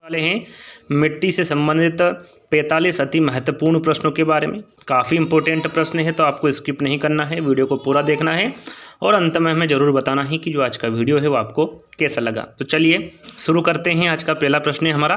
वाले हैं मिट्टी से संबंधित 45 अति महत्वपूर्ण प्रश्नों के बारे में। काफ़ी इंपॉर्टेंट प्रश्न है, तो आपको स्किप नहीं करना है, वीडियो को पूरा देखना है और अंत में हमें ज़रूर बताना है कि जो आज का वीडियो है वो आपको कैसा लगा। तो चलिए शुरू करते हैं। आज का पहला प्रश्न है हमारा,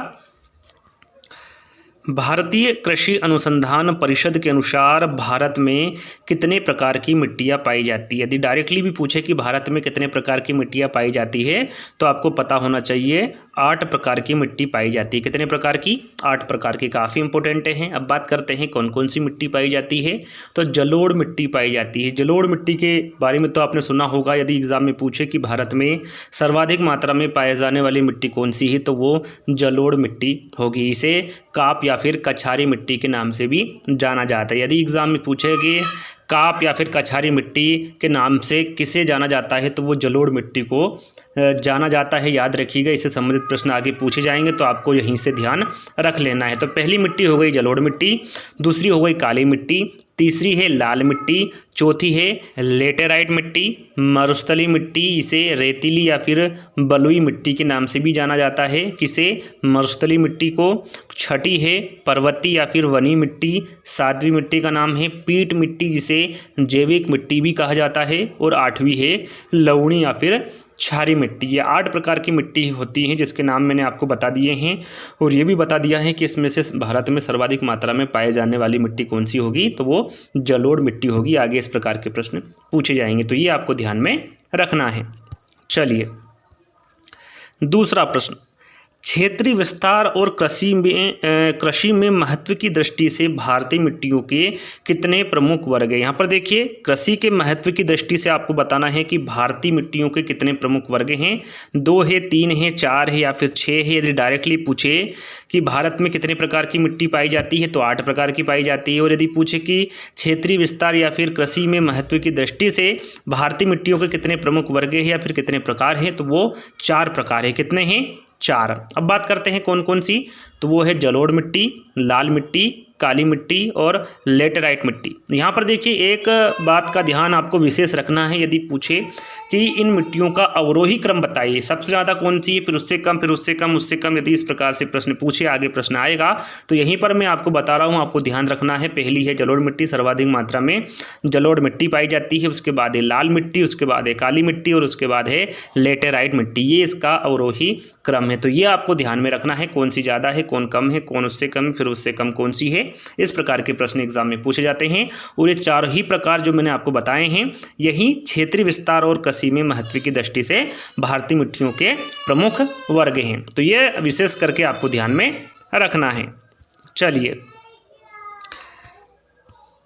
भारतीय कृषि अनुसंधान परिषद के अनुसार भारत में कितने प्रकार की मिट्टियाँ पाई जाती है। यदि डायरेक्टली भी पूछे कि भारत में कितने प्रकार की मिट्टियाँ पाई जाती है तो आपको पता होना चाहिए 8 प्रकार की मिट्टी पाई जाती है। कितने प्रकार की? 8 प्रकार की। काफ़ी इंपॉर्टेंट हैं। अब बात करते हैं कौन कौन सी मिट्टी पाई जाती है। तो जलोढ़ मिट्टी पाई जाती है। जलोढ़ मिट्टी के बारे में तो आपने सुना होगा। यदि एग्जाम में पूछे कि भारत में सर्वाधिक मात्रा में पाए जाने वाली मिट्टी कौन सी है तो वो जलोढ़ मिट्टी होगी। इसे काप या फिर कछारी मिट्टी के नाम से भी जाना जाता है। यदि एग्जाम में पूछे कि काप या फिर कछारी मिट्टी के नाम से किसे जाना जाता है तो वो जलोढ़ मिट्टी को जाना जाता है। याद रखिएगा, इससे संबंधित प्रश्न आगे पूछे जाएंगे तो आपको यहीं से ध्यान रख लेना है। तो पहली मिट्टी हो गई जलोढ़ मिट्टी, दूसरी हो गई काली मिट्टी, तीसरी है लाल मिट्टी, चौथी है लेटेराइट मिट्टी, मरुस्थली मिट्टी, इसे रेतीली या फिर बलुई मिट्टी के नाम से भी जाना जाता है। किसे? मरुस्थली मिट्टी को। छठी है पर्वतीय या फिर वनी मिट्टी, सातवीं मिट्टी का नाम है पीट मिट्टी, जिसे जैविक मिट्टी भी कहा जाता है, और आठवीं है लवणी या फिर क्षारीय मिट्टी। ये 8 प्रकार की मिट्टी होती हैं जिसके नाम मैंने आपको बता दिए हैं, और ये भी बता दिया है कि इसमें से भारत में सर्वाधिक मात्रा में पाए जाने वाली मिट्टी कौन सी होगी तो वो जलोढ़ मिट्टी होगी। आगे इस प्रकार के प्रश्न पूछे जाएंगे, तो ये आपको ध्यान में रखना है। चलिए दूसरा प्रश्न, क्षेत्रीय विस्तार और कृषि में महत्व की दृष्टि से भारतीय मिट्टियों के कितने प्रमुख वर्ग हैं। यहाँ पर देखिए, कृषि के महत्व की दृष्टि से आपको बताना है कि भारतीय मिट्टियों के कितने प्रमुख वर्ग हैं। 2 है, 3 है, 4 है या फिर 6 है। यदि डायरेक्टली पूछे कि भारत में कितने प्रकार की मिट्टी पाई जाती है तो 8 प्रकार की पाई जाती है, और यदि पूछे कि क्षेत्रीय विस्तार या फिर कृषि में महत्व की दृष्टि से भारतीय मिट्टियों के कितने प्रमुख वर्ग हैं या फिर कितने प्रकार हैं तो वो 4 प्रकार है। कितने हैं? 4। अब बात करते हैं कौन कौन सी, तो वो है जलोढ़ मिट्टी, लाल मिट्टी, काली मिट्टी और लेटेराइट मिट्टी। यहाँ पर देखिए एक बात का ध्यान आपको विशेष रखना है। यदि पूछे कि इन मिट्टियों का अवरोही क्रम बताइए, सबसे ज़्यादा कौन सी है, फिर उससे कम, फिर उससे कम, उससे कम, यदि इस प्रकार से प्रश्न पूछे, आगे प्रश्न आएगा तो यहीं पर मैं आपको बता रहा हूँ, आपको ध्यान रखना है। पहली है जलोढ़ मिट्टी, सर्वाधिक मात्रा में जलोढ़ मिट्टी पाई जाती है, उसके बाद है लाल मिट्टी, उसके बाद है काली मिट्टी और उसके बाद है लेटेराइट मिट्टी। ये इसका अवरोही क्रम है, तो ये आपको ध्यान में रखना है, कौन सी ज़्यादा है, कौन कम है, कौन उससे कम, फिर उससे कम कौन सी है। इस प्रकार के प्रश्न एग्जाम में पूछे जाते हैं, और ये 4 ही प्रकार जो मैंने आपको बताए हैं यही क्षेत्रीय विस्तार और कृषि में महत्व की दृष्टि से भारतीय मिट्टियों के प्रमुख वर्ग हैं। तो ये विशेष करके आपको ध्यान में रखना है। चलिए,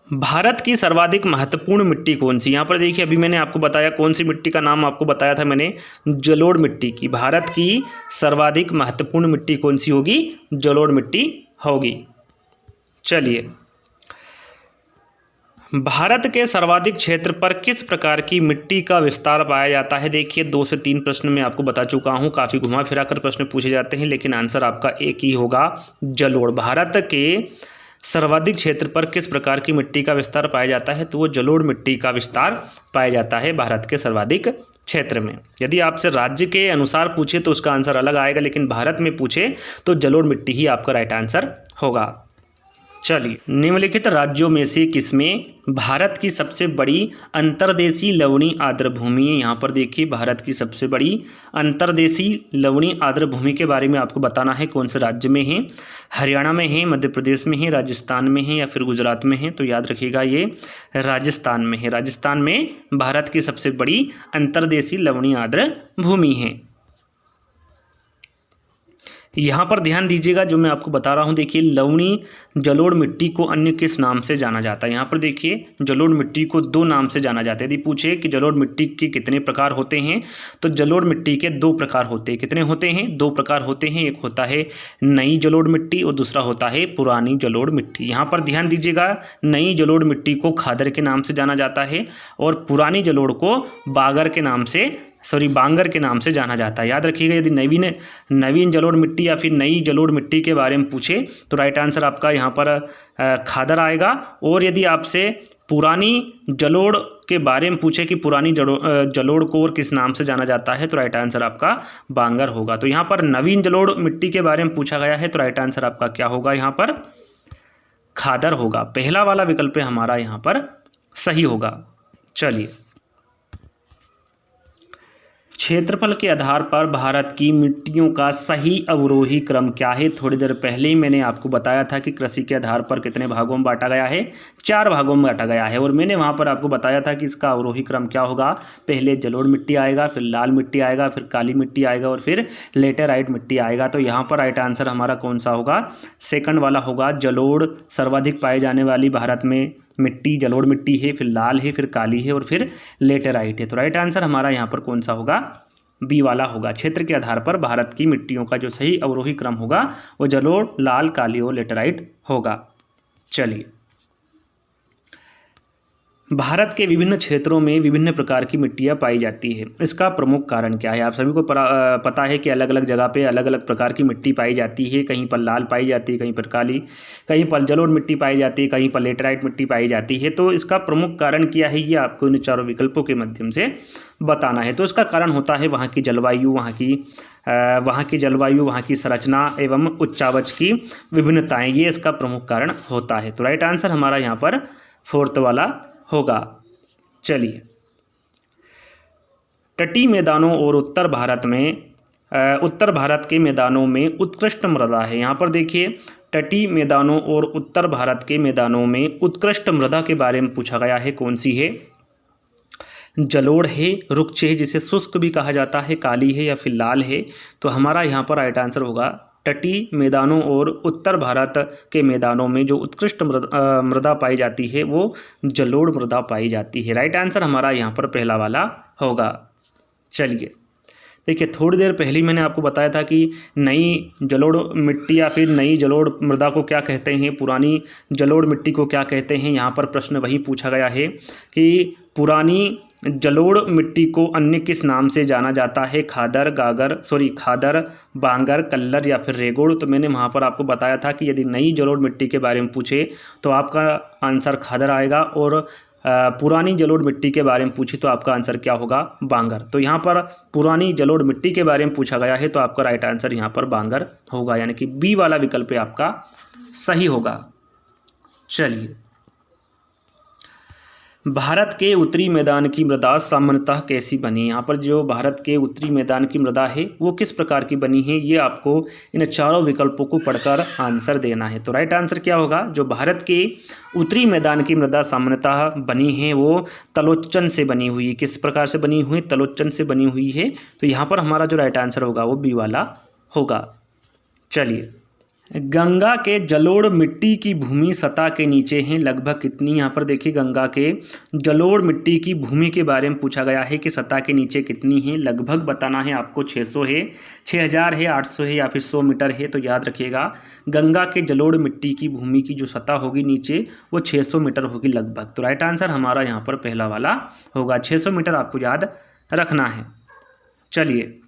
भारत की सर्वाधिक महत्वपूर्ण मिट्टी कौन सी? यहाँ पर देखिए, अभी मैंने आपको बताया कौन सी मिट्टी का नाम आपको बताया था मैंने, जलोढ़ मिट्टी की। भारत की सर्वाधिक महत्वपूर्ण मिट्टी कौन सी होगी? जलोढ़ मिट्टी होगी। चलिए, भारत के सर्वाधिक क्षेत्र पर किस प्रकार की मिट्टी का विस्तार पाया जाता है? देखिए 2 से 3 प्रश्न मैं आपको बता चुका हूँ, काफ़ी घुमा फिरा कर प्रश्न पूछे जाते हैं, लेकिन आंसर आपका एक ही होगा, जलोढ़। भारत के सर्वाधिक क्षेत्र पर किस प्रकार की मिट्टी का विस्तार पाया जाता है तो वो जलोढ़ मिट्टी का विस्तार पाया जाता है भारत के सर्वाधिक क्षेत्र में। यदि आपसे राज्य के अनुसार पूछे तो उसका आंसर अलग आएगा, लेकिन भारत में पूछे तो जलोढ़ मिट्टी ही आपका राइट आंसर होगा। चलिए, निम्नलिखित राज्यों में से किसमें भारत की सबसे बड़ी अंतर्देशीय लवणी आर्द्र भूमि है? यहाँ पर देखिए, भारत की सबसे बड़ी अंतर्देशीय लवणी आर्द्र भूमि के बारे में आपको बताना है, कौन से राज्य में है। हरियाणा में है, मध्य प्रदेश में है, राजस्थान में है या फिर गुजरात में है। तो याद रखिएगा ये राजस्थान में है। राजस्थान में भारत की सबसे बड़ी अंतर्देशीय लवणी आर्द्र भूमि है। यहाँ पर ध्यान दीजिएगा, जो मैं आपको बता रहा हूँ, देखिए लवणी जलोढ़ मिट्टी को अन्य किस नाम से जाना जाता है। यहाँ पर देखिए जलोढ़ मिट्टी को 2 नाम से जाना जाता है। यदि पूछे कि जलोढ़ मिट्टी के कितने प्रकार होते हैं तो जलोढ़ मिट्टी के 2 प्रकार होते हैं। कितने होते हैं? 2 प्रकार होते हैं। एक होता है नई जलोढ़ मिट्टी और दूसरा होता है पुरानी जलोढ़ मिट्टी। यहाँ पर ध्यान दीजिएगा, नई जलोढ़ मिट्टी को खादर के नाम से जाना जाता है और पुरानी जलोढ़ को बांगर के नाम से जाना जाता है। याद रखिएगा, यदि नवीन जलोढ़ मिट्टी या फिर नई जलोढ़ मिट्टी के बारे में पूछे तो राइट आंसर आपका यहाँ पर खादर आएगा, और यदि आपसे पुरानी जलोढ़ के बारे में पूछे कि पुरानी जलोढ़ को और किस नाम से जाना जाता है, तो राइट आंसर आपका बांगर होगा। तो यहाँ पर नवीन जलोढ़ मिट्टी के बारे में पूछा गया है, तो राइट आंसर आपका क्या होगा, यहाँ पर खादर होगा। पहला वाला विकल्प हमारा यहाँ पर सही होगा। चलिए, क्षेत्रफल के आधार पर भारत की मिट्टियों का सही अवरोही क्रम क्या है। थोड़ी देर पहले ही मैंने आपको बताया था कि कृषि के आधार पर कितने भागों में बांटा गया है, 4 भागों में बांटा गया है। और मैंने वहाँ पर आपको बताया था कि इसका अवरोही क्रम क्या होगा, पहले जलोढ़ मिट्टी आएगा, फिर लाल मिट्टी आएगा, फिर काली मिट्टी आएगा और फिर लेटेराइट मिट्टी आएगा। तो यहाँ पर राइट आंसर हमारा कौन सा होगा, सेकंड वाला होगा। जलोढ़ सर्वाधिक पाए जाने वाली भारत में मिट्टी जलोढ़ मिट्टी है, फिर लाल है, फिर काली है और फिर लेटेराइट है। तो राइट आंसर हमारा यहाँ पर कौन सा होगा, बी वाला होगा। क्षेत्र के आधार पर भारत की मिट्टियों का जो सही अवरोही क्रम होगा वो जलोढ़, लाल, काली और लेटेराइट होगा। चलिए, भारत के विभिन्न क्षेत्रों में विभिन्न प्रकार की मिट्टियाँ पाई जाती है, इसका प्रमुख कारण क्या है। आप सभी को पता है कि अलग अलग जगह पे अलग अलग प्रकार की मिट्टी पाई जाती है। कहीं पर लाल पाई जाती है, कहीं पर काली, कहीं पर जलोढ़ मिट्टी पाई जाती है, कहीं पर लेटेराइट मिट्टी पाई जाती है। तो इसका प्रमुख कारण क्या है, ये आपको इन चारों विकल्पों के माध्यम से बताना है। तो इसका कारण होता है वहाँ की जलवायु, वहाँ की संरचना एवं उच्चावच की विभिन्नताएँ, ये इसका प्रमुख कारण होता है। तो राइट आंसर हमारा यहाँ पर फोर्थ वाला होगा। चलिए, तटीय मैदानों और उत्तर भारत के मैदानों में उत्कृष्ट मृदा है। यहाँ पर देखिए, तटीय मैदानों और उत्तर भारत के मैदानों में उत्कृष्ट मृदा के बारे में पूछा गया है। कौन सी है, जलोढ़ है, रुक्ष है जिसे शुष्क भी कहा जाता है, काली है या फिर लाल है। तो हमारा यहाँ पर राइट आंसर होगा तटीय मैदानों और उत्तर भारत के मैदानों में जो उत्कृष्ट मृदा पाई जाती है वो जलोढ़ मृदा पाई जाती है। राइट आंसर हमारा यहाँ पर पहला वाला होगा। चलिए, देखिए, थोड़ी देर पहले मैंने आपको बताया था कि नई जलोढ़ मिट्टी या फिर नई जलोढ़ मृदा को क्या कहते हैं, पुरानी जलोढ़ मिट्टी को क्या कहते हैं। यहाँ पर प्रश्न वही पूछा गया है कि पुरानी जलोढ़ मिट्टी को अन्य किस नाम से जाना जाता है, खादर, बांगर, कल्लर या फिर रेगोड़। तो मैंने वहाँ पर आपको बताया था कि यदि नई जलोढ़ मिट्टी के बारे में पूछे तो आपका आंसर खादर आएगा और पुरानी जलोढ़ मिट्टी के बारे में पूछे तो आपका आंसर क्या होगा, बांगर। तो यहाँ पर पुरानी जलोढ़ मिट्टी के बारे में पूछा गया है तो आपका राइट आंसर यहाँ पर बांगर होगा, यानी कि बी वाला विकल्प आपका सही होगा। चलिए, भारत के उत्तरी मैदान की मृदा सामान्यतः कैसी बनी। यहाँ पर जो भारत के उत्तरी मैदान की मृदा है वो किस प्रकार की बनी है, ये आपको इन चारों विकल्पों को पढ़कर आंसर देना है। तो राइट आंसर क्या होगा, जो भारत के उत्तरी मैदान की मृदा सामान्यतः बनी है वो तलोच्चन से बनी हुई है। किस प्रकार से बनी हुई, तलोच्चन से बनी हुई है। तो यहाँ पर हमारा जो राइट आंसर होगा वो बी वाला होगा। चलिए, गंगा के जलोढ़ मिट्टी की भूमि सतह के नीचे है लगभग कितनी। यहाँ पर देखिए, गंगा के जलोढ़ मिट्टी की भूमि के बारे में पूछा गया है कि सतह के नीचे कितनी है। लगभग बताना है आपको, 600 है, 6000 है, 800 है या फिर 100 मीटर है। तो याद रखिएगा, गंगा के जलोढ़ मिट्टी की भूमि की जो सतह होगी नीचे वो 600 मीटर होगी लगभग। तो राइट आंसर हमारा यहाँ पर पहला वाला होगा, 600 मीटर आपको याद रखना है। चलिए,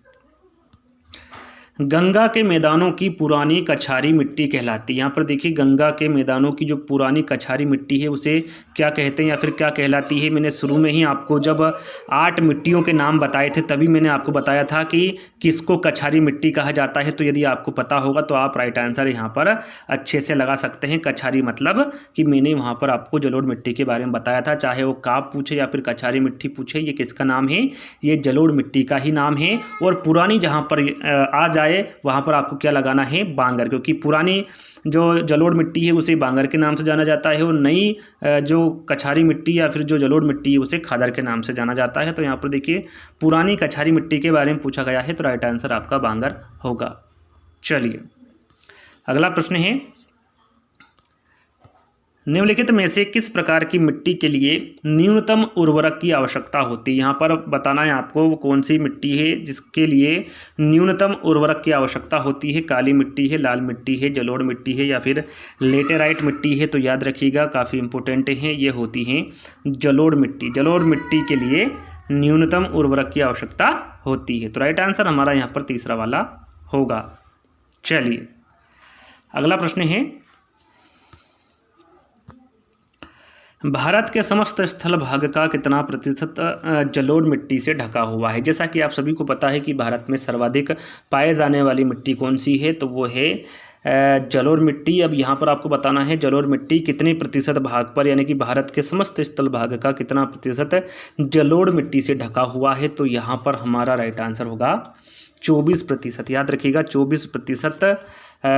गंगा के मैदानों की पुरानी कछारी मिट्टी कहलाती है। यहाँ पर देखिए, गंगा के मैदानों की जो पुरानी कछारी मिट्टी है उसे क्या कहते हैं या फिर क्या कहलाती है। मैंने शुरू में ही आपको जब 8 मिट्टियों के नाम बताए थे तभी मैंने आपको बताया था कि किसको कछारी मिट्टी कहा जाता है। तो यदि आपको पता होगा तो आप राइट आंसर यहाँ पर अच्छे से लगा सकते हैं। कछारी मतलब कि मैंने वहाँ पर आपको जलोढ़ मिट्टी के बारे में बताया था, चाहे वो काप पूछे या फिर कछारी मिट्टी पूछे, ये किसका नाम है, ये जलोढ़ मिट्टी का ही नाम है। और पुरानी जहाँ पर आ जाए वहाँ पर आपको क्या लगाना है, बांगर, क्योंकि पुरानी जो जलोढ़ मिट्टी है उसे बांगर के नाम से जाना जाता है और नई जो कछारी मिट्टी या फिर जो जलोढ़ मिट्टी है उसे खादर के नाम से जाना जाता है। तो यहाँ पर देखिए, पुरानी कछारी मिट्टी के बारे में पूछा गया है तो राइट आंसर आपका बांगर होगा। चलिए, अगला प्रश्न है, निम्नलिखित में से किस प्रकार की मिट्टी के लिए न्यूनतम उर्वरक की आवश्यकता होती है। यहाँ पर बताना है आपको वो कौन सी मिट्टी है जिसके लिए न्यूनतम उर्वरक की आवश्यकता होती है। काली मिट्टी है, लाल मिट्टी है, जलोढ़ मिट्टी है या फिर लेटेराइट मिट्टी है। तो याद रखिएगा, काफ़ी इंपॉर्टेंट है, ये होती हैं जलोढ़ मिट्टी। जलोढ़ मिट्टी के लिए न्यूनतम उर्वरक की आवश्यकता होती है। तो राइट आंसर हमारा यहाँ पर तीसरा वाला होगा। चलिए, अगला प्रश्न है, भारत के समस्त स्थल भाग का कितना प्रतिशत जलोढ़ मिट्टी से ढका हुआ है? जैसा कि आप सभी को पता है कि भारत में सर्वाधिक पाए जाने वाली मिट्टी कौन सी है, तो वो है जलोढ़ मिट्टी। अब यहाँ पर आपको बताना है जलोढ़ मिट्टी कितने प्रतिशत भाग पर, यानी कि भारत के समस्त स्थल भाग का कितना प्रतिशत जलोढ़ मिट्टी से ढका हुआ है। तो यहाँ पर हमारा राइट आंसर होगा 24%। याद रखिएगा 24%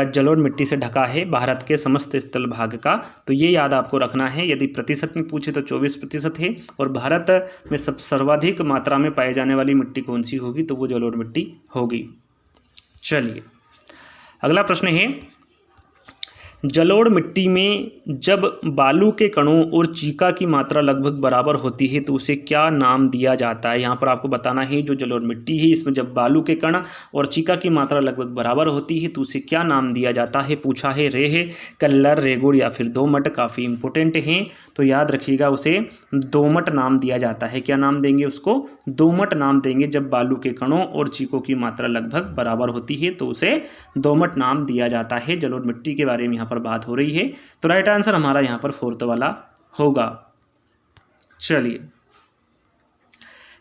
जलोढ़ मिट्टी से ढका है भारत के समस्त स्थल भाग का। तो ये याद आपको रखना है, यदि प्रतिशत में पूछे तो 24% है। और भारत में सर्वाधिक मात्रा में पाई जाने वाली मिट्टी कौन सी होगी, तो वो जलोढ़ मिट्टी होगी। चलिए अगला प्रश्न है, जलोढ़ मिट्टी में जब बालू के कणों और चीका की मात्रा लगभग बराबर होती है तो उसे क्या नाम दिया जाता है? यहाँ पर आपको बताना है जो जलोढ़ मिट्टी है इसमें जब बालू के कण और चीका की मात्रा लगभग बराबर होती है तो उसे क्या नाम दिया जाता है? पूछा है। रेह, कल्लर, रेगुड़ या फिर दोमट। काफ़ी इंपॉर्टेंट हैं, तो याद रखिएगा उसे दोमट नाम दिया जाता है। क्या नाम देंगे उसको? दोमट नाम देंगे। जब बालू के कणों और चीकों की मात्रा लगभग बराबर होती है तो उसे दोमट नाम दिया जाता है। जलोढ़ मिट्टी के बारे में यहाँ पर बात हो रही है, तो राइट आंसर हमारा यहाँ पर 4th वाला होगा। चलिए,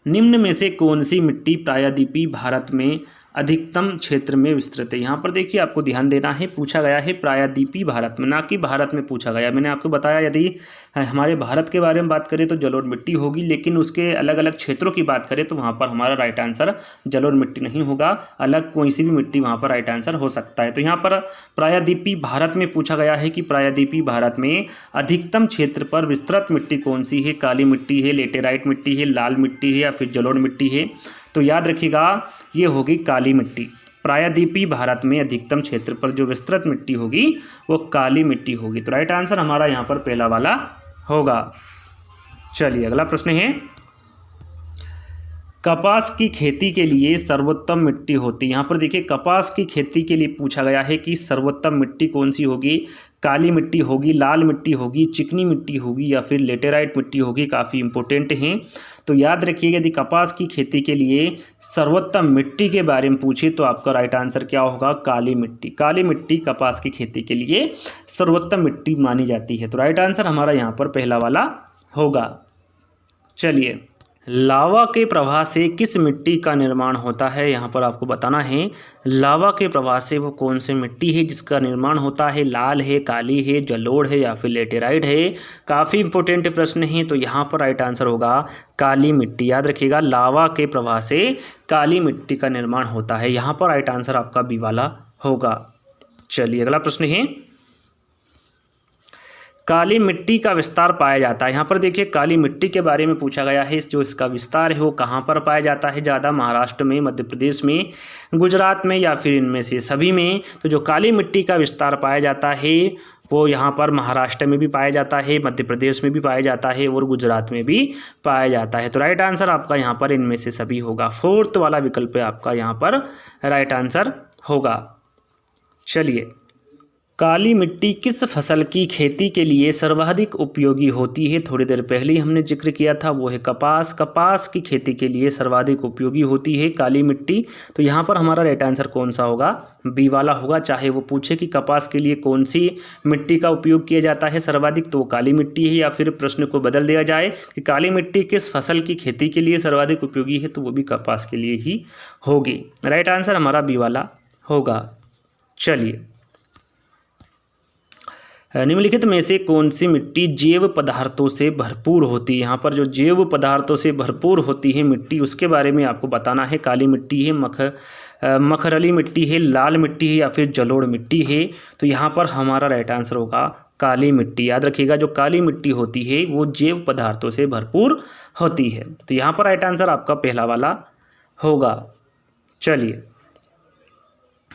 निम्न में से कौन सी मिट्टी प्रायद्वीपीय भारत में अधिकतम क्षेत्र में विस्तृत है? यहाँ पर देखिए आपको ध्यान देना है, पूछा गया है प्रायद्वीपीय भारत में, ना कि भारत में पूछा गया। मैंने आपको बताया यदि हमारे भारत के बारे में बात करें तो जलोढ़ मिट्टी होगी, लेकिन उसके अलग अलग क्षेत्रों की बात करें तो वहाँ पर हमारा राइट आंसर जलोढ़ मिट्टी नहीं होगा, अलग कोई सी भी मिट्टी वहाँ पर राइट आंसर हो सकता है। तो यहाँ पर प्रायद्वीपीय भारत में पूछा गया है कि प्रायद्वीपीय भारत में अधिकतम क्षेत्र पर विस्तृत मिट्टी कौन सी है? काली मिट्टी है, लेटेराइट मिट्टी है, लाल मिट्टी है या फिर जलोढ़ मिट्टी है? तो याद रखिएगा ये होगी काली मिट्टी। प्रायद्वीपीय भारत में अधिकतम क्षेत्र पर जो विस्तृत मिट्टी होगी वो काली मिट्टी होगी। तो राइट आंसर हमारा यहाँ पर पहला वाला होगा। चलिए अगला प्रश्न है, कपास की खेती के लिए सर्वोत्तम मिट्टी होती है। यहाँ पर देखिए कपास की खेती के लिए पूछा गया है कि सर्वोत्तम मिट्टी कौन सी होगी? काली मिट्टी होगी, लाल मिट्टी होगी, चिकनी मिट्टी होगी या फिर लेटेराइट मिट्टी होगी? काफ़ी इंपॉर्टेंट हैं, तो याद रखिएगा यदि कपास की खेती के लिए सर्वोत्तम मिट्टी के बारे में पूछे तो आपका राइट आंसर क्या होगा? काली मिट्टी। काली मिट्टी कपास की खेती के लिए सर्वोत्तम मिट्टी मानी जाती है। तो राइट आंसर हमारा यहाँ पर पहला वाला होगा। चलिए, लावा के प्रवाह से किस मिट्टी का निर्माण होता है? यहाँ पर आपको बताना है लावा के प्रवाह से वो कौन सी मिट्टी है जिसका निर्माण होता है? लाल है, काली है, जलोढ़ है या फिर लेटेराइट है? काफ़ी इंपॉर्टेंट प्रश्न है, तो यहाँ पर राइट आंसर होगा काली मिट्टी। याद रखिएगा लावा के प्रवाह से काली मिट्टी का निर्माण होता है। यहाँ पर राइट आंसर आपका बी वाला होगा। चलिए अगला प्रश्न है, काली मिट्टी का विस्तार पाया जाता है। यहाँ पर देखिए काली मिट्टी के बारे में पूछा गया है, जो इसका विस्तार है वो कहाँ पर पाया जाता है ज़्यादा? महाराष्ट्र में, मध्य प्रदेश में, गुजरात में या फिर इनमें से सभी में? तो जो काली मिट्टी का विस्तार पाया जाता है वो यहाँ पर महाराष्ट्र में भी पाया जाता है, मध्य प्रदेश में भी पाया जाता है और गुजरात में भी पाया जाता है। तो राइट आंसर आपका यहाँ पर इनमें से सभी होगा। 4th वाला विकल्प आपका यहाँ पर राइट आंसर होगा। चलिए, काली मिट्टी किस फसल की खेती के लिए सर्वाधिक उपयोगी होती है? थोड़ी देर पहले ही हमने जिक्र किया था, वो है कपास। कपास की खेती के लिए सर्वाधिक उपयोगी होती है काली मिट्टी। तो यहाँ पर हमारा राइट आंसर कौन सा होगा? बी वाला होगा। चाहे वो पूछे कि कपास के लिए कौन सी मिट्टी का उपयोग किया जाता है सर्वाधिक, तो वो काली मिट्टी है, या फिर प्रश्न को बदल दिया जाए कि काली मिट्टी किस फसल की खेती के लिए सर्वाधिक उपयोगी है, तो वो भी कपास के लिए ही होगी। राइट आंसर हमारा बी वाला होगा। चलिए, निम्नलिखित में से कौन सी मिट्टी जैव पदार्थों से भरपूर होती है? यहाँ पर जो जैव पदार्थों से भरपूर होती है मिट्टी उसके बारे में आपको बताना है। काली मिट्टी है, मखरली मिट्टी है, लाल मिट्टी है या फिर जलोढ़ मिट्टी है? तो यहाँ पर हमारा राइट आंसर होगा काली मिट्टी। याद रखिएगा जो काली मिट्टी होती है वो जैव पदार्थों से भरपूर होती है। तो यहाँ पर राइट आंसर आपका पहला वाला होगा। चलिए,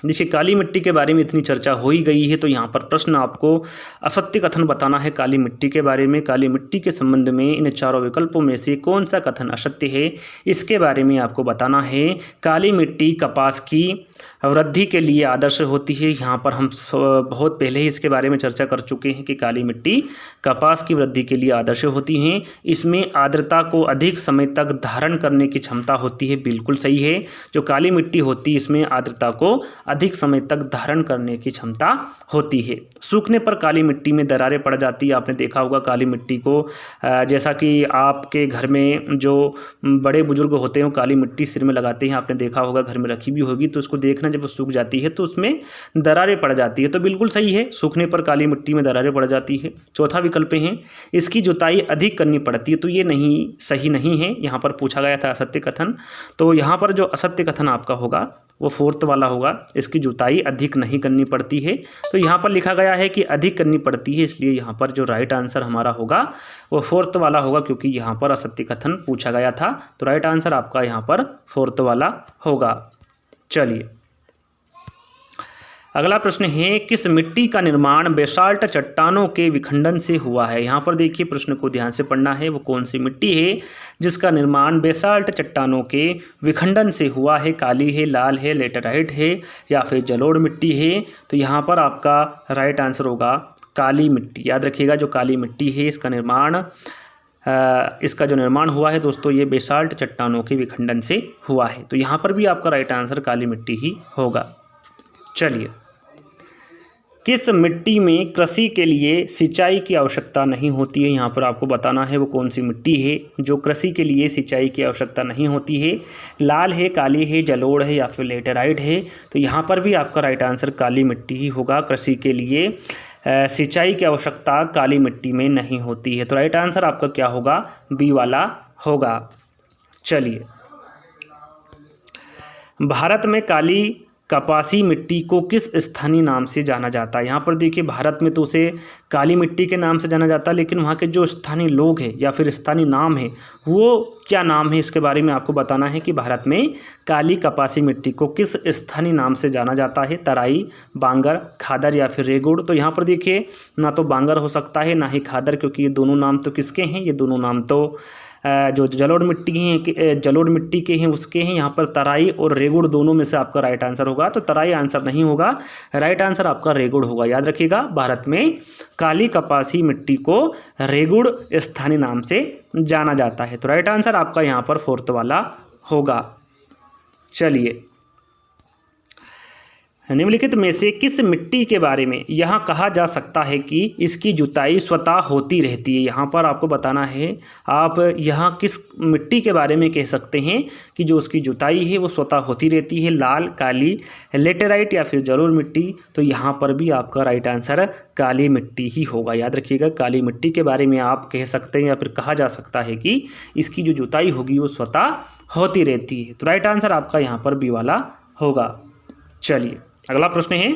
देखिए काली मिट्टी के बारे में इतनी चर्चा हो ही गई है, तो यहाँ पर प्रश्न आपको असत्य कथन बताना है काली मिट्टी के बारे में। काली मिट्टी के संबंध में इन चारों विकल्पों में से कौन सा कथन असत्य है, इसके बारे में आपको बताना है। काली मिट्टी कपास की वृद्धि के लिए आदर्श होती है। यहाँ पर हम बहुत पहले ही इसके बारे में चर्चा कर चुके हैं कि काली मिट्टी कपास की वृद्धि के लिए आदर्श होती हैं। इसमें आर्द्रता को अधिक समय तक धारण करने की क्षमता होती है। बिल्कुल सही है, जो काली मिट्टी होती है इसमें आर्द्रता को अधिक समय तक धारण करने की क्षमता होती है। सूखने पर काली मिट्टी में दरारें पड़ जाती है। आपने देखा होगा काली मिट्टी को, जैसा कि आपके घर में जो बड़े बुजुर्ग होते हैं वो काली मिट्टी सिर में लगाते हैं, आपने देखा होगा, घर में रखी भी होगी, तो उसको देखना जब वो सूख जाती है तो उसमें दरारें पड़ जाती है। तो बिल्कुल सही है, सूखने पर काली मिट्टी में दरारें पड़ जाती है। चौथा विकल्प है इसकी जुताई अधिक करनी पड़ती है। तो ये नहीं, सही नहीं है। यहाँ पर पूछा गया था असत्य कथन, तो यहाँ पर जो असत्य कथन आपका होगा वो फोर्थ वाला होगा, इसकी जुताई अधिक नहीं करनी पड़ती है। तो यहाँ पर लिखा गया है कि अधिक करनी पड़ती है, इसलिए यहाँ पर जो राइट आंसर हमारा होगा वो फोर्थ वाला होगा, क्योंकि यहाँ पर असत्य कथन पूछा गया था। तो राइट आंसर आपका यहाँ पर फोर्थ वाला होगा। चलिए अगला प्रश्न है, किस मिट्टी का निर्माण बेसाल्ट चट्टानों के विखंडन से हुआ है। यहाँ पर देखिए प्रश्न को ध्यान से पढ़ना है, वो कौन सी मिट्टी है जिसका निर्माण बेसाल्ट चट्टानों के विखंडन से हुआ है। काली है, लाल है, लेटेराइट है या फिर जलोढ़ मिट्टी है। तो यहाँ पर आपका राइट आंसर होगा काली मिट्टी। याद रखिएगा, जो काली मिट्टी है इसका जो निर्माण हुआ है दोस्तों, ये बेसाल्ट चट्टानों के विखंडन से हुआ है। तो यहाँ पर भी आपका राइट आंसर काली मिट्टी ही होगा। चलिए, किस मिट्टी में कृषि के लिए सिंचाई की आवश्यकता नहीं होती है। यहाँ पर आपको बताना है वो कौन सी मिट्टी है जो कृषि के लिए सिंचाई की आवश्यकता नहीं होती है। लाल है, काली है, जलोढ़ है या फिर लेटेराइट है। तो यहाँ पर भी आपका राइट आंसर काली मिट्टी ही होगा। कृषि के लिए सिंचाई की आवश्यकता काली मिट्टी में नहीं होती है। तो राइट आंसर आपका क्या होगा, बी वाला होगा। चलिए, भारत में काली कपासी मिट्टी को किस स्थानीय नाम से जाना जाता है। यहाँ पर देखिए, भारत में तो उसे काली मिट्टी के नाम से जाना जाता है, लेकिन वहाँ के जो स्थानीय लोग हैं या फिर स्थानीय नाम है वो क्या नाम है, इसके बारे में आपको बताना है कि भारत में काली कपासी मिट्टी को किस स्थानीय नाम से जाना जाता है। तराई, बांगर, खादर या फिर रेगुड़। तो यहाँ पर देखिए, ना तो बांगर हो सकता है ना ही खादर, क्योंकि ये दोनों नाम तो किसके हैं, ये दोनों नाम तो जो जलोढ़ मिट्टी के हैं उसके हैं। यहाँ पर तराई और रेगुड़ दोनों में से आपका राइट आंसर होगा। तो तराई आंसर नहीं होगा, राइट आंसर आपका रेगुड़ होगा। याद रखिएगा, भारत में काली कपासी मिट्टी को रेगुड़ स्थानीय नाम से जाना जाता है। तो राइट आंसर आपका यहाँ पर फोर्थ वाला होगा। चलिए, निम्नलिखित में से किस मिट्टी के बारे में यहाँ कहा जा सकता है कि इसकी जुताई स्वतः होती रहती है। यहाँ पर आपको बताना है आप यहाँ किस मिट्टी के बारे में कह सकते हैं कि जो उसकी जुताई है वो स्वतः होती रहती है। लाल, काली, लेटेराइट या फिर जलोढ़ मिट्टी। तो यहाँ पर भी आपका राइट आंसर काली मिट्टी ही होगा। याद रखिएगा, काली मिट्टी के बारे में आप कह सकते हैं या फिर कहा जा सकता है कि इसकी जो जुताई होगी वो स्वतः होती रहती है। तो राइट आंसर आपका यहाँ पर बी वाला होगा। चलिए, अगला प्रश्न है,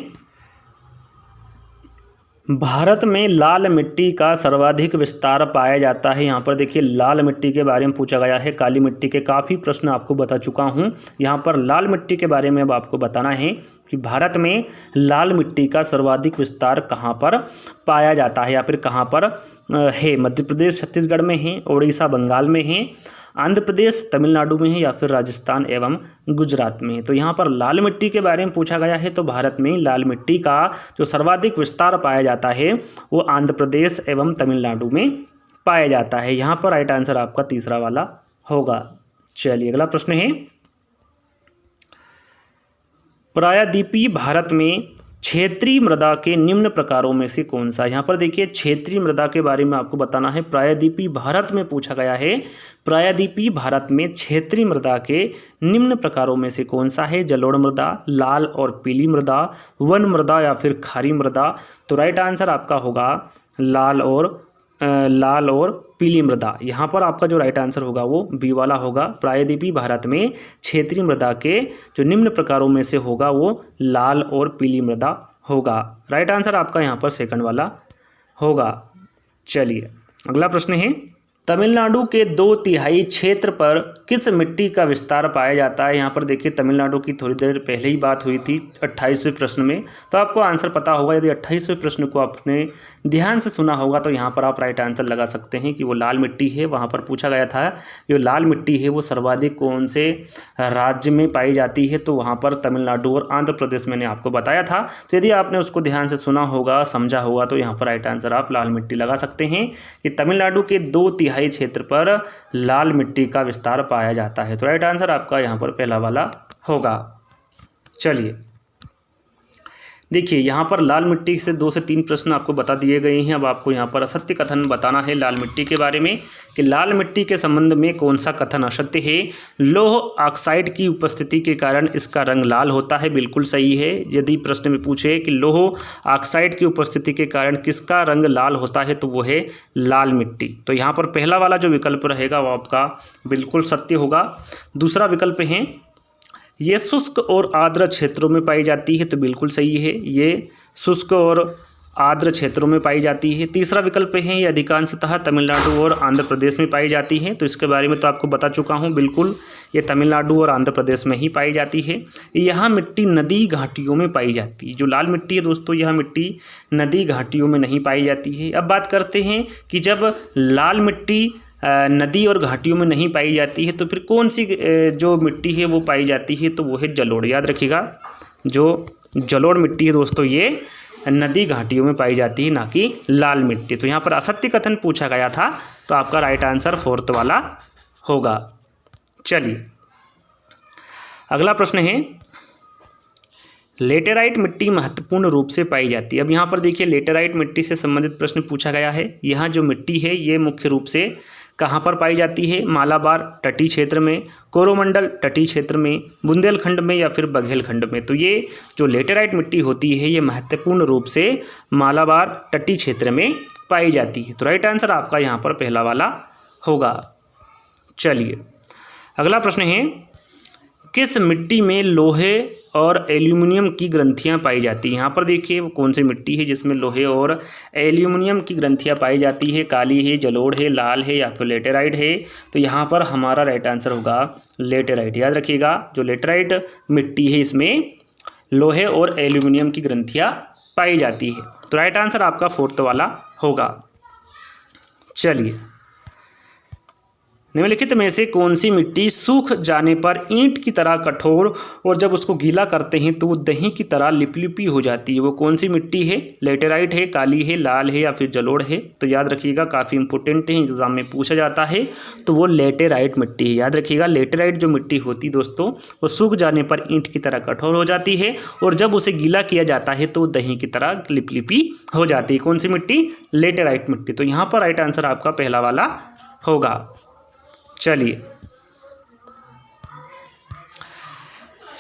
भारत में लाल मिट्टी का सर्वाधिक विस्तार पाया जाता है। यहाँ पर देखिए, लाल मिट्टी के बारे में पूछा गया है। काली मिट्टी के काफ़ी प्रश्न आपको बता चुका हूँ। यहाँ पर लाल मिट्टी के बारे में अब आपको बताना है कि भारत में लाल मिट्टी का सर्वाधिक विस्तार कहाँ पर पाया जाता है या फिर कहाँ पर है। मध्य प्रदेश, छत्तीसगढ़ में है, उड़ीसा, बंगाल में है, आंध्र प्रदेश, तमिलनाडु में है या फिर राजस्थान एवं गुजरात में है। तो यहाँ पर लाल मिट्टी के बारे में पूछा गया है। तो भारत में लाल मिट्टी का जो सर्वाधिक विस्तार पाया जाता है वो आंध्र प्रदेश एवं तमिलनाडु में पाया जाता है। यहाँ पर राइट आंसर आपका तीसरा वाला होगा। चलिए, अगला प्रश्न है, प्रायद्वीपीय भारत में क्षेत्रीय मृदा के निम्न प्रकारों में से कौन सा। यहाँ पर देखिए, क्षेत्रीय मृदा के बारे में आपको बताना है। प्रायद्वीपीय भारत में पूछा गया है, प्रायद्वीपीय भारत में क्षेत्रीय मृदा के निम्न प्रकारों में से कौन सा है। जलोढ़ मृदा, लाल और पीली मृदा, वन मृदा या फिर खारी मृदा। तो राइट आंसर आपका होगा लाल और पीली मृदा। यहाँ पर आपका जो राइट आंसर होगा वो बी वाला होगा। प्रायद्वीपीय भारत में क्षेत्रीय मृदा के जो निम्न प्रकारों में से होगा वो लाल और पीली मृदा होगा। राइट आंसर आपका यहाँ पर सेकंड वाला होगा। चलिए, अगला प्रश्न है, तमिलनाडु के 2/3 क्षेत्र पर किस मिट्टी का विस्तार पाया जाता है। यहाँ पर देखिए तमिलनाडु की थोड़ी देर पहले ही बात हुई थी 28वें प्रश्न में, तो आपको आंसर पता होगा। यदि 28वें प्रश्न को आपने ध्यान से सुना होगा तो यहाँ पर आप राइट आंसर लगा सकते हैं कि वो लाल मिट्टी है। वहाँ पर पूछा गया था जो लाल मिट्टी है वो सर्वाधिक कौन से राज्य में पाई जाती है, तो वहाँ पर तमिलनाडु और आंध्र प्रदेश मैंने आपको बताया था। तो यदि आपने उसको ध्यान से सुना होगा, समझा होगा, तो यहाँ पर राइट आंसर आप लाल मिट्टी लगा सकते हैं कि तमिलनाडु के 2/3 क्षेत्र पर लाल मिट्टी का विस्तार पाया जाता है। तो राइट आंसर आपका यहाँ पर पहला वाला होगा। चलिए देखिए यहाँ पर लाल मिट्टी से 2 से 3 प्रश्न आपको बता दिए गए हैं। अब आपको यहाँ पर असत्य कथन बताना है लाल मिट्टी के बारे में कि लाल मिट्टी के संबंध में कौन सा कथन असत्य है। लौह ऑक्साइड की उपस्थिति के कारण इसका रंग लाल होता है, बिल्कुल सही है। यदि प्रश्न में पूछे कि लौह ऑक्साइड की उपस्थिति के कारण किसका रंग लाल होता है तो वो है लाल मिट्टी। तो यहाँ पर पहला वाला जो विकल्प रहेगा वो आपका बिल्कुल सत्य होगा। दूसरा विकल्प है ये शुष्क और आर्द्र क्षेत्रों में पाई जाती है, तो बिल्कुल सही है, ये शुष्क और आर्द्र क्षेत्रों में पाई जाती है। तीसरा विकल्प है ये अधिकांशतः तमिलनाडु और आंध्र प्रदेश में पाई जाती है, तो इसके बारे में तो आपको बता चुका हूँ, बिल्कुल ये तमिलनाडु और आंध्र प्रदेश में ही पाई जाती है। यहाँ मिट्टी नदी घाटियों में पाई जाती है। जो लाल मिट्टी है दोस्तों, यह मिट्टी नदी घाटियों में नहीं पाई जाती है। अब बात करते हैं कि जब लाल मिट्टी नदी और घाटियों में नहीं पाई जाती है तो फिर कौन सी जो मिट्टी है वो पाई जाती है, तो वो है जलोढ़। याद रखिएगा, जो जलोढ़ मिट्टी है दोस्तों ये नदी घाटियों में पाई जाती है, ना कि लाल मिट्टी। तो यहाँ पर असत्य कथन पूछा गया था, तो आपका राइट आंसर 4th वाला होगा। चलिए अगला प्रश्न है लेटेराइट मिट्टी महत्वपूर्ण रूप से पाई जाती है। अब यहाँ पर देखिए लेटेराइट मिट्टी से संबंधित प्रश्न पूछा गया है। यहाँ जो मिट्टी है ये मुख्य रूप से कहाँ पर पाई जाती है, मालाबार तटीय क्षेत्र में, कोरोमंडल तटीय क्षेत्र में, बुंदेलखंड में या फिर बघेलखंड में। तो ये जो लेटेराइट मिट्टी होती है ये महत्वपूर्ण रूप से मालाबार तटीय क्षेत्र में पाई जाती है। तो राइट आंसर आपका यहाँ पर पहला वाला होगा। चलिए अगला प्रश्न है किस मिट्टी में लोहे और एल्यूमिनियम की ग्रंथियां पाई जाती हैं। यहाँ पर देखिए वो कौन सी मिट्टी है जिसमें लोहे और एल्यूमिनियम की ग्रंथियां पाई जाती है, काली है, जलोढ़ है, लाल है या फिर लेटेराइट है। तो यहाँ पर हमारा राइट आंसर होगा लेटेराइट। याद रखिएगा जो लेटेराइट मिट्टी है इसमें लोहे और एल्यूमिनियम की ग्रंथियाँ पाई जाती है। तो राइट आंसर आपका 4th वाला होगा। चलिए निम्नलिखित में से कौन सी मिट्टी सूख जाने पर ईंट की तरह कठोर और जब उसको गीला करते हैं तो वो दही की तरह लिपलिपी हो जाती है। वो कौन सी मिट्टी है, लेटेराइट है, काली है, लाल है या फिर जलोढ़ है। तो याद रखिएगा काफ़ी इंपॉर्टेंट है, एग्जाम में पूछा जाता है, तो वो लेटेराइट मिट्टी है। याद रखिएगा लेटेराइट जो मिट्टी होती है दोस्तों वो सूख जाने पर ईंट की तरह कठोर हो जाती है और जब उसे गीला किया जाता है तो दही की तरह लिपलिपी हो जाती है। कौन सी मिट्टी, लेटेराइट मिट्टी। तो यहाँ पर राइट आंसर आपका पहला वाला होगा। चलिए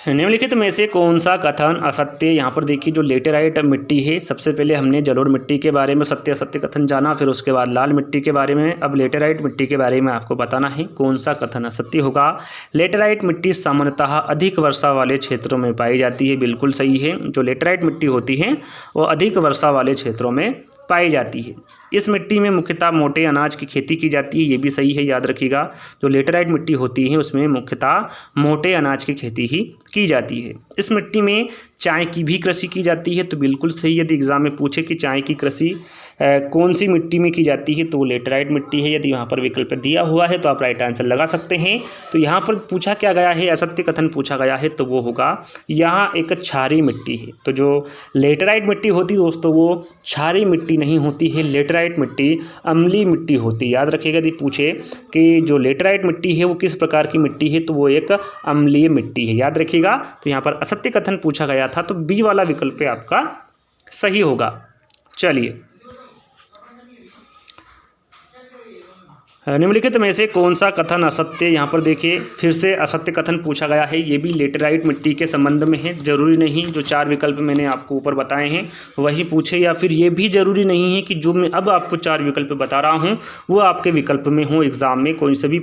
निम्नलिखित में से कौन सा कथन असत्य। यहाँ पर देखिए जो लेटेराइट मिट्टी है, सबसे पहले हमने जलोढ़ मिट्टी के बारे में सत्य असत्य कथन जाना, फिर उसके बाद लाल मिट्टी के बारे में, अब लेटेराइट मिट्टी के बारे में आपको बताना है कौन सा कथन असत्य होगा। लेटेराइट मिट्टी सामान्यतः अधिक वर्षा वाले क्षेत्रों में पाई जाती है, बिल्कुल सही है। जो लेटेराइट मिट्टी होती है वो अधिक वर्षा वाले क्षेत्रों में पाई जाती है। इस मिट्टी में मुख्यतः मोटे अनाज की खेती की जाती है, ये भी सही है। याद रखिएगा जो लेटेराइट मिट्टी होती है उसमें मुख्यतः मोटे अनाज की खेती ही की जाती है। इस मिट्टी में चाय की भी कृषि की जाती है, तो बिल्कुल सही। यदि एग्जाम में पूछे कि चाय की कृषि कौन सी मिट्टी में की जाती है तो वो लेटेराइट मिट्टी है। यदि वहाँ पर विकल्प दिया हुआ है तो आप राइट आंसर लगा सकते हैं। तो यहाँ पर पूछा क्या गया है, असत्य कथन पूछा गया है, तो वो होगा यहाँ एक क्षारीय मिट्टी है। तो जो लेटेराइट मिट्टी होती है दोस्तों वो क्षारीय मिट्टी नहीं होती है, लेटेराइट मिट्टी अम्लीय मिट्टी होती है। याद रखिएगा यदि पूछे कि जो लेटेराइट मिट्टी है वो किस प्रकार की मिट्टी है तो वो एक अम्लीय मिट्टी है। याद रखिएगा तो यहाँ पर असत्य कथन पूछा गया था, तो बी वाला विकल्प आपका सही होगा। चलिए निम्नलिखित में से कौन सा कथन असत्य। यहाँ पर देखिए फिर से असत्य कथन पूछा गया है, ये भी लेटेराइट मिट्टी के संबंध में है। जरूरी नहीं जो 4 विकल्प मैंने आपको ऊपर बताए हैं वही पूछे, या फिर ये भी जरूरी नहीं है कि जो मैं अब आपको 4 विकल्प बता रहा हूँ वो आपके विकल्प में हो। एग्जाम में कोई से भी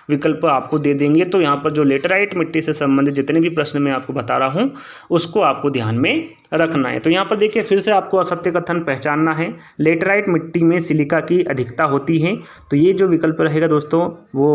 विकल्प आपको दे देंगे। तो यहाँ पर जो लेटेराइट मिट्टी से संबंधित जितने भी प्रश्न मैं आपको बता रहा हूँ उसको आपको ध्यान में रखना है। तो यहाँ पर देखिए फिर से आपको असत्य कथन पहचानना है। लेटेराइट मिट्टी में सिलिका की अधिकता होती है, तो ये जो विकल्प रहेगा दोस्तों वो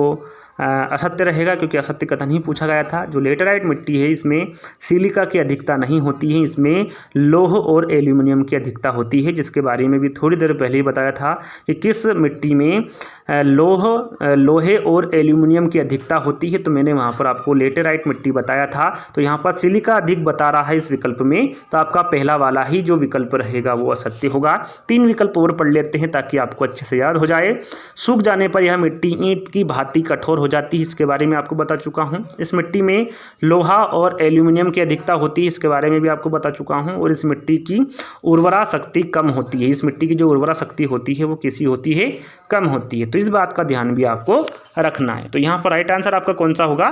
असत्य रहेगा, क्योंकि असत्य कथन ही पूछा गया था। जो लेटेराइट मिट्टी है इसमें सिलिका की अधिकता नहीं होती है, इसमें लौह और एल्यूमिनियम की अधिकता होती है, जिसके बारे में भी थोड़ी देर पहले ही बताया था कि किस मिट्टी में लोहे और एल्यूमिनियम की अधिकता होती है। तो मैंने वहाँ पर आपको लेटेराइट मिट्टी बताया था। तो यहाँ पर सिलिका अधिक बता रहा है इस विकल्प में, तो आपका पहला वाला ही जो विकल्प रहेगा वो असत्य होगा। 3 विकल्प और पढ़ लेते हैं ताकि आपको अच्छे से याद हो जाए। सूख जाने पर यह मिट्टी ईंट की भांति कठोर हो जाती है, इसके बारे में आपको बता चुका हूँ। इस मिट्टी में लोहा और एल्यूमिनियम की अधिकता होती है, इसके बारे में भी आपको बता चुका हूँ। और इस मिट्टी की उर्वरा शक्ति कम होती है, इस मिट्टी की जो उर्वरा शक्ति होती है वो कैसी होती है, कम होती है। तो इस बात का ध्यान भी आपको रखना है। तो यहाँ पर राइट आंसर आपका कौन सा होगा,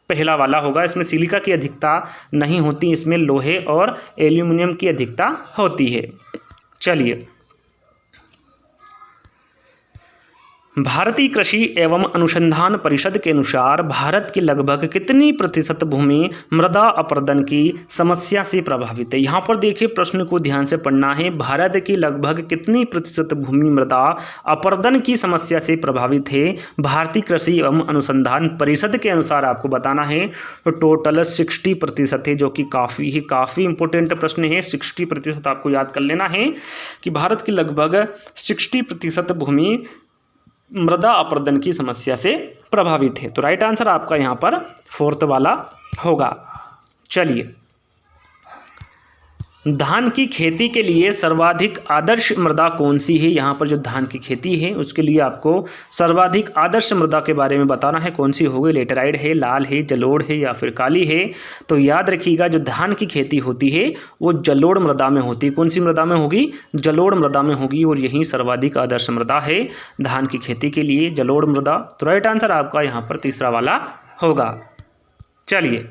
पहला वाला होगा। इसमें सिलिका की अधिकता नहीं होती, इसमें लोहे और एल्यूमिनियम की अधिकता होती है। चलिए, भारतीय कृषि एवं अनुसंधान परिषद के अनुसार भारत की लगभग कितनी प्रतिशत भूमि मृदा अपरदन की समस्या से प्रभावित है। यहाँ पर देखिए, प्रश्न को ध्यान से पढ़ना है। भारत की लगभग कितनी प्रतिशत भूमि मृदा अपरदन की समस्या से प्रभावित है, भारतीय कृषि एवं अनुसंधान परिषद के अनुसार आपको बताना है। तो टोटल 60% है, जो कि काफ़ी इंपॉर्टेंट प्रश्न है। 60% आपको याद कर लेना है कि भारत की लगभग 60% भूमि मृदा अपरदन की समस्या से प्रभावित है। तो राइट आंसर आपका यहाँ पर 4th वाला होगा। चलिए, धान की खेती के लिए सर्वाधिक आदर्श मृदा कौन सी है। यहाँ पर जो धान की खेती है उसके लिए आपको सर्वाधिक आदर्श मृदा के बारे में बताना है। कौन सी होगी, लेटेराइट है, लाल है, जलोढ़ है या फिर काली है। तो याद रखिएगा, जो धान की खेती होती है वो जलोढ़ मृदा में होती है। कौन सी मृदा में होगी, जलोढ़ मृदा में होगी, और यही सर्वाधिक आदर्श मृदा है धान की खेती के लिए, जलोढ़ मृदा। तो राइट आंसर आपका यहाँ पर 3रा वाला होगा। चलिए,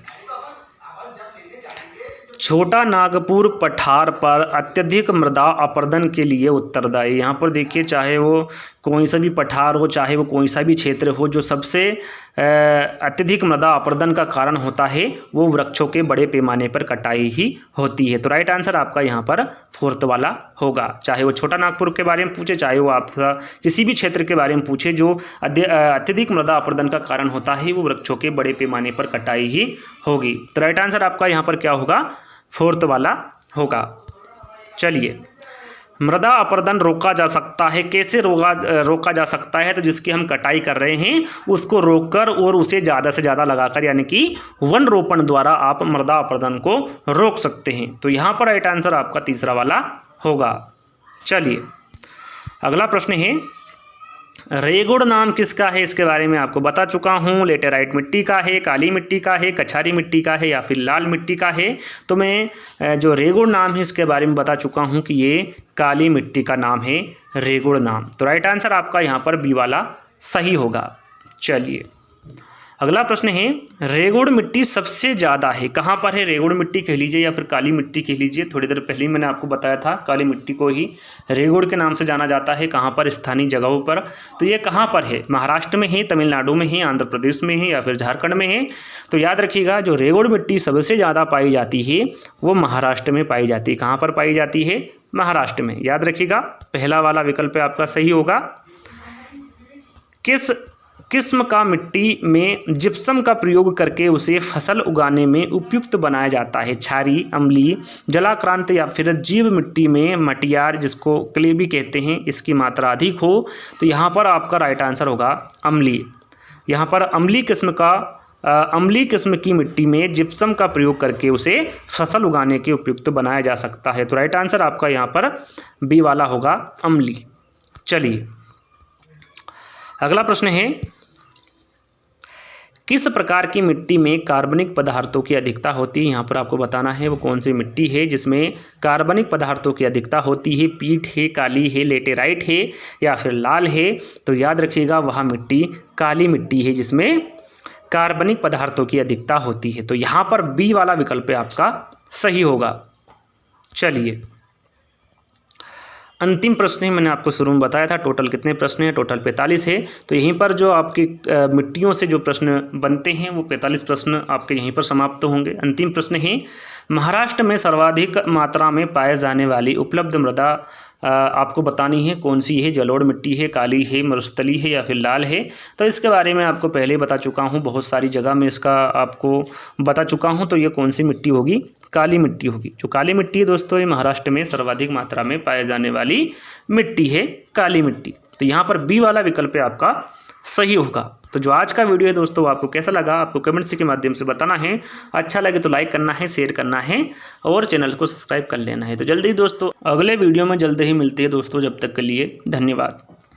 छोटा नागपुर पठार पर अत्यधिक मृदा अपरदन के लिए उत्तरदायी। यहाँ पर देखिए, चाहे वो कोई सा भी पठार हो, चाहे वो कोई सा भी क्षेत्र हो, जो सबसे अत्यधिक मृदा अपरदन का कारण होता है वो वृक्षों के बड़े पैमाने पर कटाई ही होती है। तो राइट आंसर आपका यहाँ पर 4th वाला होगा। चाहे वो छोटा नागपुर के बारे में पूछे, चाहे वो आपका किसी भी क्षेत्र के बारे में पूछे, जो अत्यधिक मृदा अपरदन का कारण होता है वो वृक्षों के बड़े पैमाने पर कटाई ही होगी। तो राइट आंसर आपका यहाँ पर क्या होगा, 4th वाला होगा। चलिए, मृदा अपरदन रोका जा सकता है, कैसे रोका जा सकता है। तो जिसकी हम कटाई कर रहे हैं उसको रोककर और उसे ज़्यादा से ज़्यादा लगाकर, यानी कि वन रोपण द्वारा आप मृदा अपरदन को रोक सकते हैं। तो यहाँ पर राइट आंसर आपका 3रा वाला होगा। चलिए, अगला प्रश्न है, रेगुड़ नाम किसका है, इसके बारे में आपको बता चुका हूँ। लेटेराइट मिट्टी का है, काली मिट्टी का है, कछारी मिट्टी का है या फिर लाल मिट्टी का है। तो मैं जो रेगुड़ नाम है इसके बारे में बता चुका हूँ कि ये काली मिट्टी का नाम है, रेगुड़ नाम। तो राइट आंसर आपका यहाँ पर बी वाला सही होगा। चलिए, अगला प्रश्न है, रेगुड़ मिट्टी सबसे ज़्यादा है कहाँ पर है। रेगुड़ मिट्टी कह लीजिए या फिर काली मिट्टी कह लीजिए, थोड़ी देर पहले ही मैंने आपको बताया था, काली मिट्टी को ही रेगुड़ के नाम से जाना जाता है। कहाँ पर, स्थानीय जगहों पर। तो ये कहाँ पर है, महाराष्ट्र में है, तमिलनाडु में है, आंध्र प्रदेश में है या फिर झारखंड में है। तो याद रखिएगा, जो रेगुड़ मिट्टी सबसे ज़्यादा पाई जाती है वो महाराष्ट्र में पाई जाती है। कहाँ पर पाई जाती है, महाराष्ट्र में। याद रखिएगा, पहला वाला विकल्प आपका सही होगा। किस किस्म का मिट्टी में जिप्सम का प्रयोग करके उसे फसल उगाने में उपयुक्त बनाया जाता है, क्षारीय, अम्लीय, जलाक्रांत या फिर जीव मिट्टी में मटियार, जिसको क्ले भी कहते हैं, इसकी मात्रा अधिक हो। तो यहाँ पर आपका राइट आंसर होगा अम्लीय। यहाँ पर अम्लीय किस्म की मिट्टी में जिप्सम का प्रयोग करके उसे फसल उगाने के उपयुक्त बनाया जा सकता है। तो राइट आंसर आपका यहाँ पर बी वाला होगा, अम्लीय। चलिए, अगला प्रश्न है, किस प्रकार की मिट्टी में कार्बनिक पदार्थों की अधिकता होती है। यहाँ पर आपको बताना है वो कौन सी मिट्टी है जिसमें कार्बनिक पदार्थों की अधिकता होती है। पीट है, काली है, लेटेराइट है या फिर लाल है। तो याद रखिएगा, वह मिट्टी काली मिट्टी है जिसमें कार्बनिक पदार्थों की अधिकता होती है। तो यहाँ पर बी वाला विकल्प आपका सही होगा। चलिए, अंतिम प्रश्न है, मैंने आपको शुरू में बताया था टोटल कितने प्रश्न हैं, टोटल 45 है। तो यहीं पर जो आपकी मिट्टियों से जो प्रश्न बनते हैं वो 45 प्रश्न आपके यहीं पर समाप्त होंगे। अंतिम प्रश्न है, महाराष्ट्र में सर्वाधिक मात्रा में पाए जाने वाली उपलब्ध मृदा आपको बतानी है कौन सी है, जलोढ़ मिट्टी है, काली है, मरुस्थली है या फिर लाल है। तो इसके बारे में आपको पहले ही बता चुका हूँ, बहुत सारी जगह में इसका आपको बता चुका हूँ। तो ये कौन सी मिट्टी होगी, काली मिट्टी होगी। जो काली मिट्टी है दोस्तों, ये महाराष्ट्र में सर्वाधिक मात्रा में पाए जाने वाली मिट्टी है, काली मिट्टी। तो यहाँ पर बी वाला विकल्प आपका सही होगा। तो जो आज का वीडियो है दोस्तों, आपको कैसा लगा आपको कमेंट्स के माध्यम से बताना है। अच्छा लगे तो लाइक करना है, शेयर करना है और चैनल को सब्सक्राइब कर लेना है। तो जल्दी दोस्तों अगले वीडियो में जल्दी ही मिलते हैं दोस्तों, जब तक के लिए धन्यवाद।